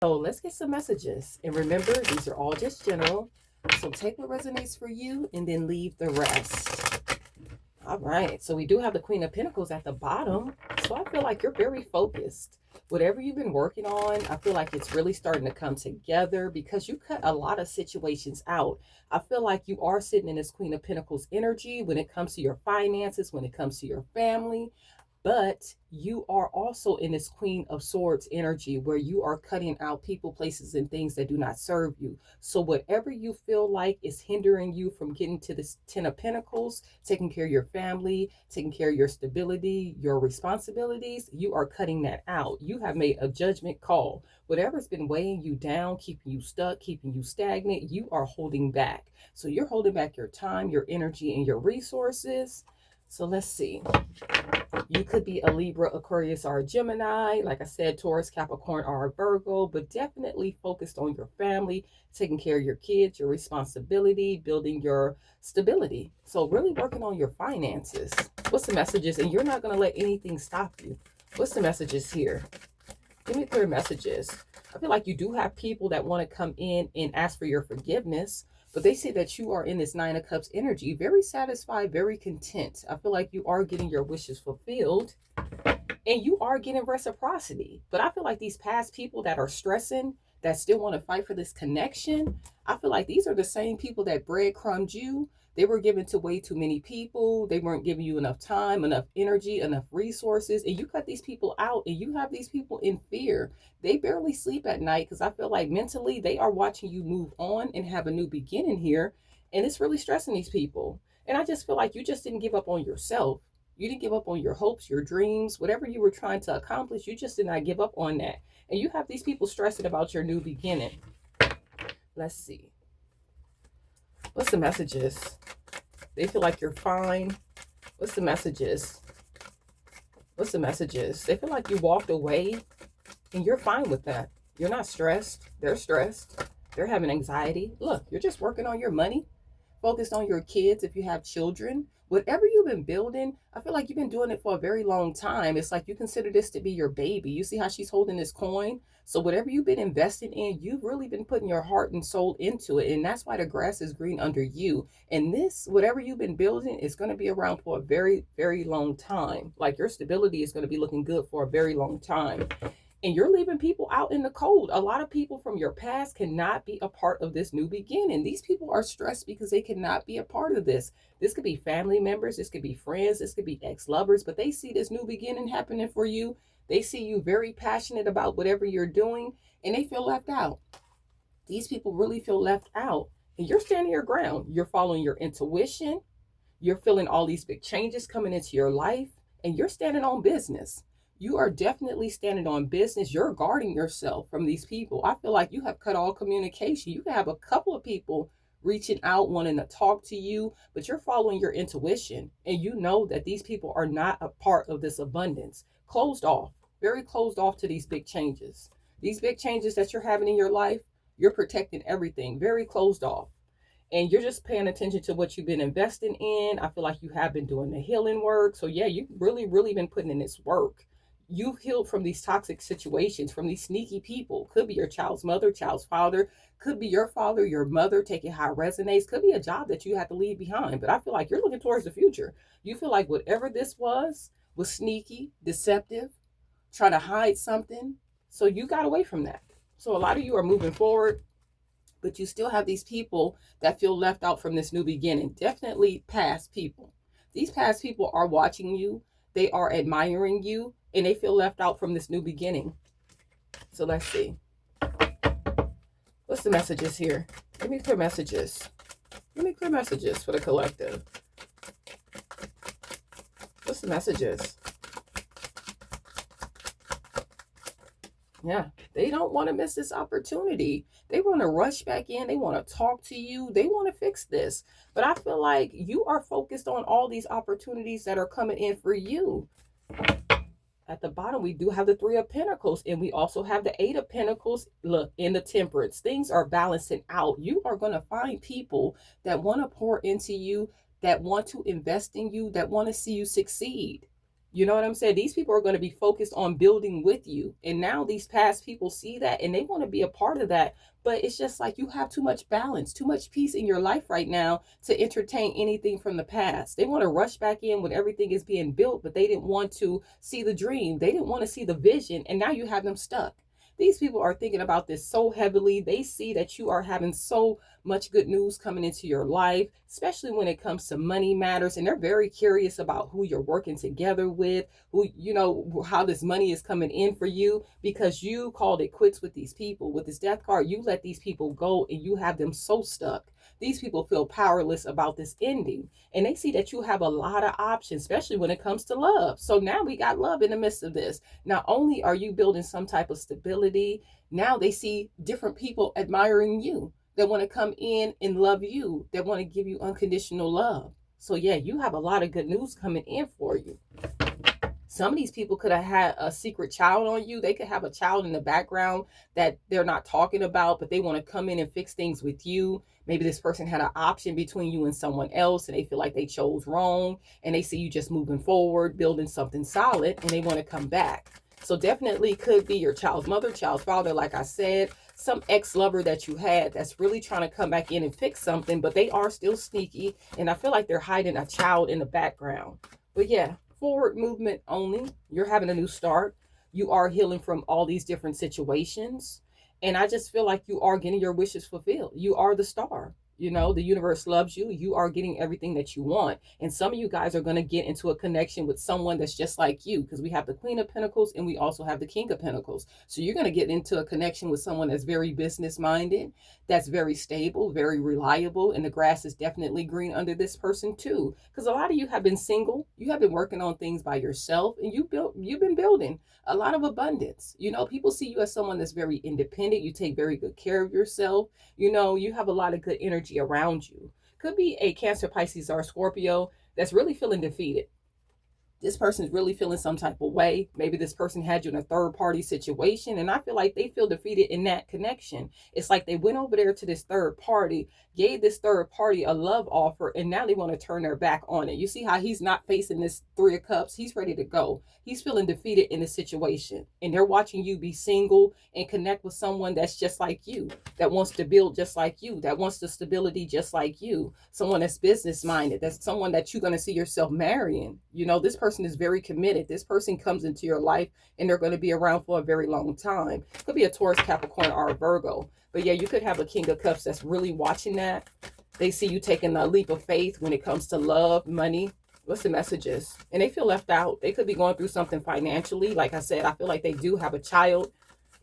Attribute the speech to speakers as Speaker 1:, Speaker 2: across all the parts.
Speaker 1: So let's get some messages. And remember, these are all just general. So take what resonates for you and then leave the rest. All right. So we do have the Queen of Pentacles at the bottom. So I feel like you're very focused. Whatever you've been working on, I feel like it's really starting to come together because you cut a lot of situations out. I feel like you are sitting in this Queen of Pentacles energy when it comes to your finances, when it comes to your family, but you are also in this Queen of Swords energy where you are cutting out people, places, and things that do not serve you. So whatever you feel like is hindering you from getting to this Ten of Pentacles, taking care of your family, taking care of your stability, your responsibilities, you are cutting that out. You have made a judgment call. Whatever's been weighing you down, keeping you stuck, keeping you stagnant, you are holding back. So you're holding back your time, your energy, and your resources. So let's see. You could be a Libra, Aquarius, or a Gemini. Like I said, Taurus, Capricorn, or a Virgo, but definitely focused on your family, taking care of your kids, your responsibility, building your stability. So really working on your finances. What's the messages? And you're not going to let anything stop you. What's the messages here? Give me clear messages. I feel like you do have people that want to come in and ask for your forgiveness, but they say that you are in this Nine of Cups energy, very satisfied, very content. I feel like you are getting your wishes fulfilled and you are getting reciprocity. But I feel like these past people that are stressing, that still want to fight for this connection, I feel like these are the same people that breadcrumbed you. They were given to way too many people. They weren't giving you enough time, enough energy, enough resources. And you cut these people out and you have these people in fear. They barely sleep at night because I feel like mentally they are watching you move on and have a new beginning here. And it's really stressing these people. And I just feel like you just didn't give up on yourself. You didn't give up on your hopes, your dreams, whatever you were trying to accomplish. You just did not give up on that. And you have these people stressing about your new beginning. Let's see. What's the messages? They feel like you're fine. What's the messages? What's the messages? They feel like you walked away and you're fine with that. You're not stressed. They're stressed. They're having anxiety. Look, you're just working on your money, focused on your kids if you have children. Whatever you've been building, I feel like you've been doing it for a very long time. It's like you consider this to be your baby. You see how she's holding this coin? So whatever you've been investing in, you've really been putting your heart and soul into it. And that's why the grass is green under you. And this, whatever you've been building, is going to be around for a very, very long time. Like your stability is going to be looking good for a very long time, and you're leaving people out in the cold. A lot of people from your past cannot be a part of this new beginning. These people are stressed because they cannot be a part of this. This could be family members, this could be friends, this could be ex-lovers, but they see this new beginning happening for you. They see you very passionate about whatever you're doing, and they feel left out. These people really feel left out. And you're standing your ground. You're following your intuition. You're feeling all these big changes coming into your life, and you're standing on business. You are definitely standing on business. You're guarding yourself from these people. I feel like you have cut all communication. You can have a couple of people reaching out, wanting to talk to you, but you're following your intuition, and you know that these people are not a part of this abundance. Closed off, very closed off to these big changes. These big changes that you're having in your life, you're protecting everything, very closed off, and you're just paying attention to what you've been investing in. I feel like you have been doing the healing work. So yeah, you've really, really been putting in this work. You've healed from these toxic situations, from these sneaky people. Could be your child's mother, child's father, could be your father, your mother, taking how it resonates, could be a job that you had to leave behind. But I feel like you're looking towards the future. You feel like whatever this was sneaky, deceptive, trying to hide something. So you got away from that. So a lot of you are moving forward, but you still have these people that feel left out from this new beginning. Definitely past people. These past people are watching you, they are admiring you, and they feel left out from this new beginning. So let's see. What's the messages here? Give me clear messages. Give me clear messages for the collective. What's the messages? Yeah, they don't want to miss this opportunity. They want to rush back in. They want to talk to you. They want to fix this. But I feel like you are focused on all these opportunities that are coming in for you. At the bottom, we do have the Three of Pentacles, and we also have the Eight of Pentacles. Look, in the Temperance, things are balancing out. You are going to find people that want to pour into you, that want to invest in you, that want to see you succeed. You know what I'm saying? These people are going to be focused on building with you. And now these past people see that and they want to be a part of that. But it's just like you have too much balance, too much peace in your life right now to entertain anything from the past. They want to rush back in when everything is being built, but they didn't want to see the dream. They didn't want to see the vision. And now you have them stuck. These people are thinking about this so heavily. They see that you are having so much good news coming into your life, especially when it comes to money matters. And they're very curious about who you're working together with, who, you know, how this money is coming in for you, because you called it quits with these people. With this death card, you let these people go and you have them so stuck. These people feel powerless about this ending, and they see that you have a lot of options, especially when it comes to love. So now we got love in the midst of this. Not only are you building some type of stability, now they see different people admiring you that want to come in and love you, that want to give you unconditional love. So yeah, you have a lot of good news coming in for you. Some of these people could have had a secret child on you. They could have a child in the background that they're not talking about, but they want to come in and fix things with you. Maybe this person had an option between you and someone else, and they feel like they chose wrong, and they see you just moving forward, building something solid, and they want to come back. So definitely could be your child's mother, child's father, like I said, some ex-lover that you had that's really trying to come back in and fix something, but they are still sneaky, and I feel like they're hiding a child in the background. But yeah, forward movement only. You're having a new start. You are healing from all these different situations. And I just feel like you are getting your wishes fulfilled. You are the star. You know, the universe loves you. You are getting everything that you want. And some of you guys are going to get into a connection with someone that's just like you, because we have the Queen of Pentacles and we also have the King of Pentacles. So you're going to get into a connection with someone that's very business minded, that's very stable, very reliable. And the grass is definitely green under this person too. Because a lot of you have been single. You have been working on things by yourself, and you've been building a lot of abundance. You know, people see you as someone that's very independent. You take very good care of yourself. You know, you have a lot of good energy around you. Could be a Cancer, Pisces, or Scorpio that's really feeling defeated. This person is really feeling some type of way. Maybe this person had you in a third party situation, and I feel like they feel defeated in that connection. It's like they went over there to this third party, gave this third party a love offer, and now they want to turn their back on it. You see how he's not facing this Three of Cups? He's ready to go. He's feeling defeated in the situation, and they're watching you be single and connect with someone that's just like you, that wants to build just like you, that wants the stability just like you, someone that's business minded, that's someone that you're going to see yourself marrying. You know, this person is very committed. This person comes into your life and they're going to be around for a very long time. Could be a Taurus, Capricorn, or a Virgo. But yeah, you could have a King of Cups that's really watching that. They see you taking a leap of faith when it comes to love, money. What's the messages? And they feel left out. They could be going through something financially. Like I said, I feel like they do have a child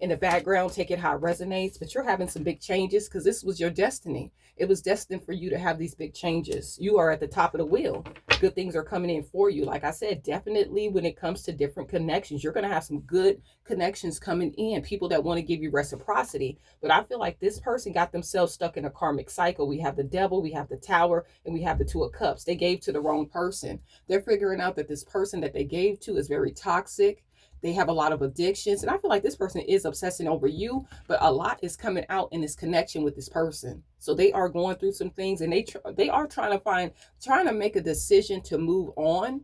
Speaker 1: in the background. Take it how it resonates. But you're having some big changes because this was your destiny. It was destined for you to have these big changes. You are at the top of the wheel. Good things are coming in for you. Like I said, definitely when it comes to different connections, you're going to have some good connections coming in. People that want to give you reciprocity. But I feel like this person got themselves stuck in a karmic cycle. We have the Devil, we have the Tower, and we have the Two of Cups. They gave to the wrong person. They're figuring out that this person that they gave to is very toxic. They have a lot of addictions. And I feel like this person is obsessing over you, but a lot is coming out in this connection with this person. So they are going through some things, and they are trying to make a decision to move on.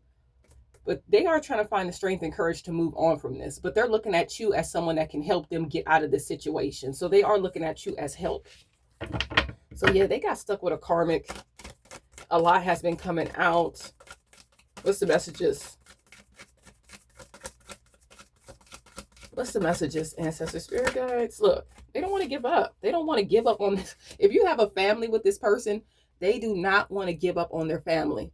Speaker 1: But they are trying to find the strength and courage to move on from this. But they're looking at you as someone that can help them get out of this situation. So they are looking at you as help. So yeah, they got stuck with a karmic. A lot has been coming out. What's the messages? What's the messages, ancestors, spirit guides? Look, they don't want to give up. They don't want to give up on this. If you have a family with this person, they do not want to give up on their family.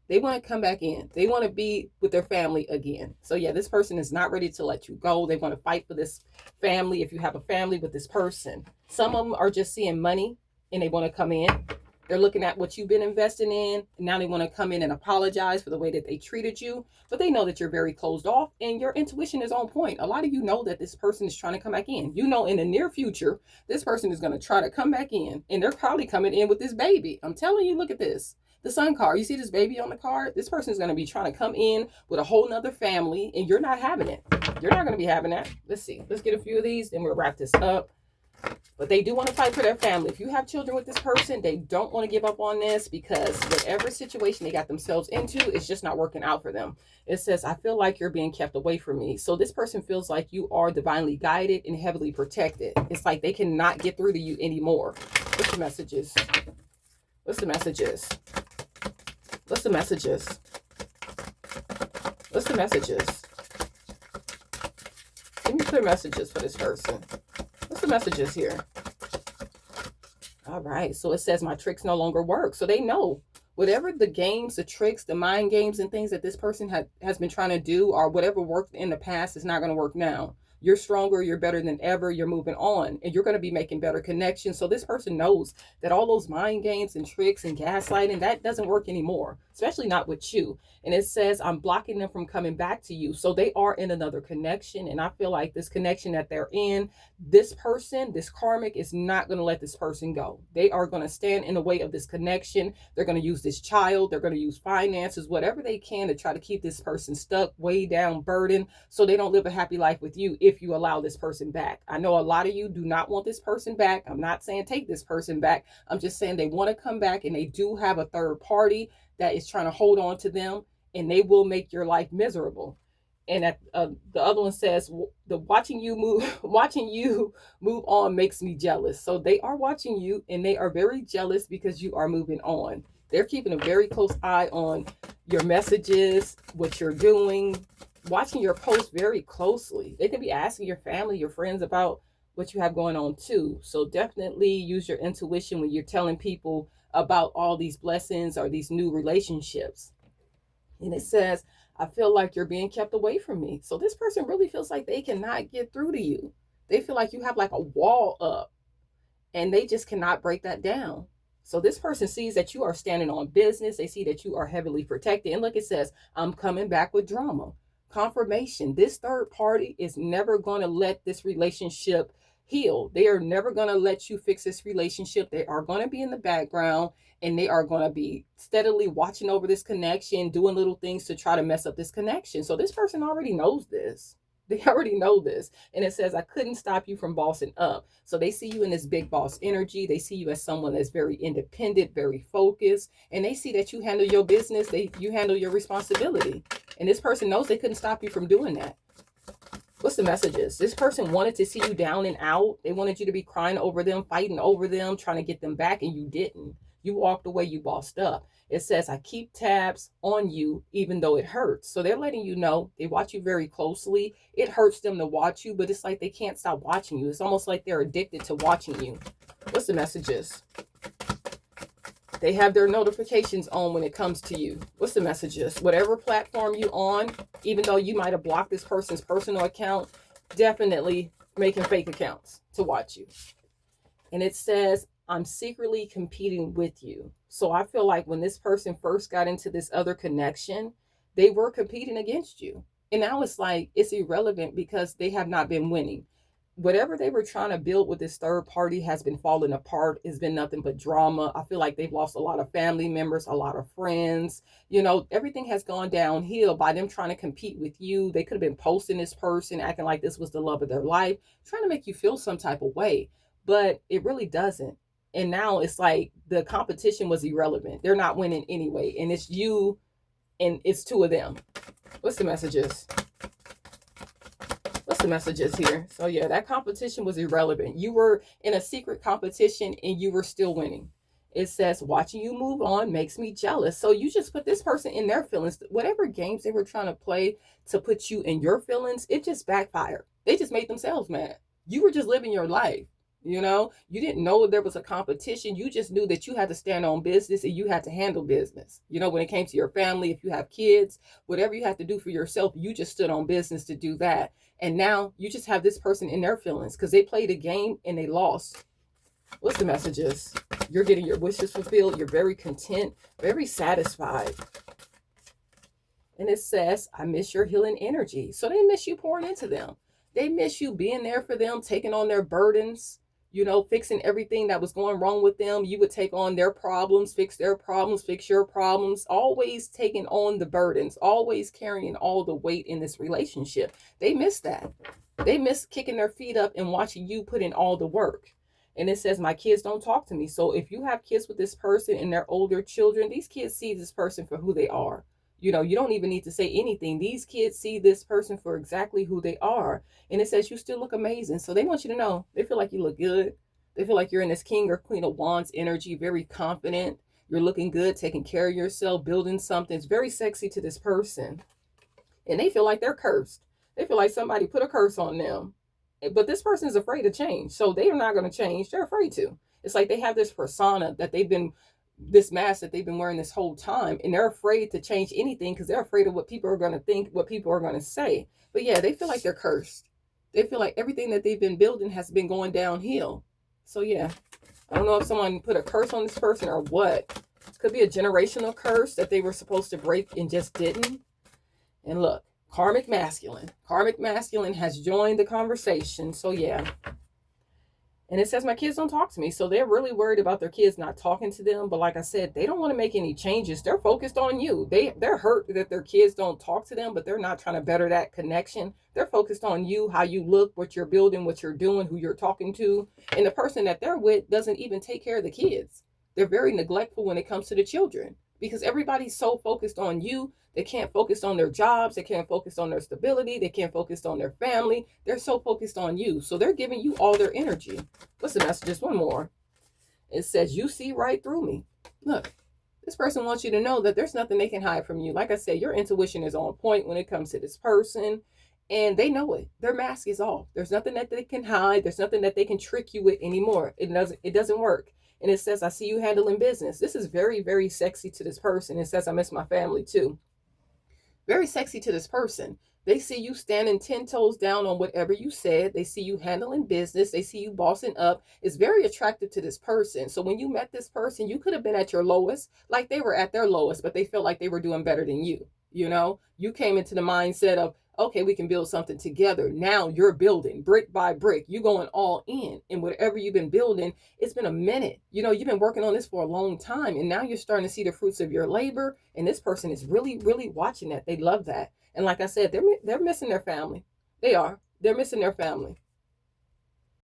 Speaker 1: They want to come back in. They want to be with their family again. So yeah, this person is not ready to let you go. They want to fight for this family. If you have a family with this person, some of them are just seeing money and they want to come in. They're looking at what you've been investing in. And now they want to come in and apologize for the way that they treated you. But they know that you're very closed off and your intuition is on point. A lot of you know that this person is trying to come back in. You know, in the near future, this person is going to try to come back in. And they're probably coming in with this baby. I'm telling you, look at this. The Sun card. You see this baby on the card? This person is going to be trying to come in with a whole nother family. And you're not having it. You're not going to be having that. Let's see. Let's get a few of these. Then we'll wrap this up. But they do want to fight for their family. If you have children with this person, they don't want to give up on this, because whatever situation they got themselves into is just not working out for them. It says, I feel like you're being kept away from me. So this person feels like you are divinely guided and heavily protected. It's like they cannot get through to you anymore. What's the messages? What's the messages? What's the messages? What's the messages? Give me clear messages for this person. What's the messages here? All right. So it says my tricks no longer work. So they know whatever the games, the tricks, the mind games and things that this person has been trying to do, or whatever worked in the past, is not going to work now. You're stronger, you're better than ever, you're moving on, and you're going to be making better connections. So this person knows that all those mind games and tricks and gaslighting, that doesn't work anymore, especially not with you. And it says, I'm blocking them from coming back to you. So they are in another connection. And I feel like this connection that they're in, this person, this karmic, is not going to let this person go. They are going to stand in the way of this connection. They're going to use this child. They're going to use finances, whatever they can, to try to keep this person stuck, way down, burdened, so they don't live a happy life with you if you allow this person back. I know a lot of you do not want this person back. I'm not saying take this person back. I'm just saying they want to come back, and they do have a third party that is trying to hold on to them, and they will make your life miserable. And the other one says, the watching you move on makes me jealous. So they are watching you, and they are very jealous because you are moving on. They're keeping a very close eye on your messages, what you're doing, watching your posts very closely. They can be asking your family, your friends about what you have going on too. So definitely use your intuition when you're telling people about all these blessings or these new relationships. And it says, I feel like you're being kept away from me. So this person really feels like they cannot get through to you. They feel like you have like a wall up, and they just cannot break that down. So this person sees that you are standing on business. They see that you are heavily protected. And look, it says, I'm coming back with drama. Confirmation. This third party is never going to let this relationship heal. They are never going to let you fix this relationship. They are going to be in the background, and they are going to be steadily watching over this connection, doing little things to try to mess up this connection. So this person already knows this. They already know this. And it says, I couldn't stop you from bossing up. So they see you in this big boss energy. They see you as someone that's very independent, very focused. And they see that you handle your business. You handle your responsibility. And this person knows they couldn't stop you from doing that. What's the messages? This person wanted to see you down and out. They wanted you to be crying over them, fighting over them, trying to get them back, and you didn't. You walked away, you bossed up. It says, I keep tabs on you even though it hurts. So they're letting you know, they watch you very closely. It hurts them to watch you, but it's like they can't stop watching you. It's almost like they're addicted to watching you. What's the messages? They have their notifications on when it comes to you. What's the messages? Whatever platform you on, even though you might have blocked this person's personal account, definitely making fake accounts to watch you. And it says, I'm secretly competing with you. So I feel like when this person first got into this other connection, they were competing against you. And now it's like, it's irrelevant because they have not been winning. Whatever they were trying to build with this third party has been falling apart. It's been nothing but drama. I feel like they've lost a lot of family members, a lot of friends. You know, everything has gone downhill by them trying to compete with you. They could have been posting this person, acting like this was the love of their life, trying to make you feel some type of way. But it really doesn't. And now it's like the competition was irrelevant. They're not winning anyway. And it's you and it's two of them. What's the messages? What's the messages here? So yeah, that competition was irrelevant. You were in a secret competition and you were still winning. It says, watching you move on makes me jealous. So you just put this person in their feelings. Whatever games they were trying to play to put you in your feelings, it just backfired. They just made themselves mad. You were just living your life. You know, you didn't know there was a competition. You just knew that you had to stand on business and you had to handle business. You know, when it came to your family, if you have kids, whatever you have to do for yourself, you just stood on business to do that. And now you just have this person in their feelings because they played a game and they lost. What's the messages? You're getting your wishes fulfilled. You're very content, very satisfied. And it says, I miss your healing energy. So they miss you pouring into them. They miss you being there for them, taking on their burdens. You know, fixing everything that was going wrong with them. You would take on their problems, fix their problems, fix your problems, always taking on the burdens, always carrying all the weight in this relationship. They miss that. They miss kicking their feet up and watching you put in all the work. And it says, my kids don't talk to me. So if you have kids with this person and they're older children, these kids see this person for who they are. You know, you don't even need to say anything. These kids see this person for exactly who they are. And it says you still look amazing. So they want you to know, they feel like you look good. They feel like you're in this King or Queen of Wands energy, very confident. You're looking good, taking care of yourself, building something. It's very sexy to this person. And they feel like they're cursed. They feel like somebody put a curse on them. But this person is afraid to change. So they are not going to change. They're afraid to. It's like they have this persona that they've been, this mask that they've been wearing this whole time. And they're afraid to change anything because they're afraid of what people are going to think, what people are going to say. But yeah, they feel like they're cursed. They feel like everything that they've been building has been going downhill. So yeah, I don't know if someone put a curse on this person or what. It could be a generational curse that they were supposed to break and just didn't. And look, karmic masculine. Karmic masculine has joined the conversation. So yeah. And it says my kids don't talk to me. So they're really worried about their kids not talking to them. But like I said, they don't want to make any changes. They're focused on you. They're hurt that their kids don't talk to them, but they're not trying to better that connection. They're focused on you, how you look, what you're building, what you're doing, who you're talking to. And the person that they're with doesn't even take care of the kids. They're very neglectful when it comes to the children because everybody's so focused on you. They can't focus on their jobs. They can't focus on their stability. They can't focus on their family. They're so focused on you. So they're giving you all their energy. What's the message? Just one more. It says, you see right through me. Look, this person wants you to know that there's nothing they can hide from you. Like I said, your intuition is on point when it comes to this person. And they know it. Their mask is off. There's nothing that they can hide. There's nothing that they can trick you with anymore. It doesn't work. And it says, I see you handling business. This is very, very sexy to this person. It says, I miss my family too. Very sexy to this person. They see you standing 10 toes down on whatever you said. They see you handling business. They see you bossing up. It's very attractive to this person. So when you met this person, you could have been at your lowest, like they were at their lowest, but they felt like they were doing better than you. You know, you came into the mindset of, okay, we can build something together. Now you're building brick by brick. You're going all in. And whatever you've been building, it's been a minute. You know, you've been working on this for a long time. And now you're starting to see the fruits of your labor. And this person is really, really watching that. They love that. And like I said, they're missing their family. They are. They're missing their family.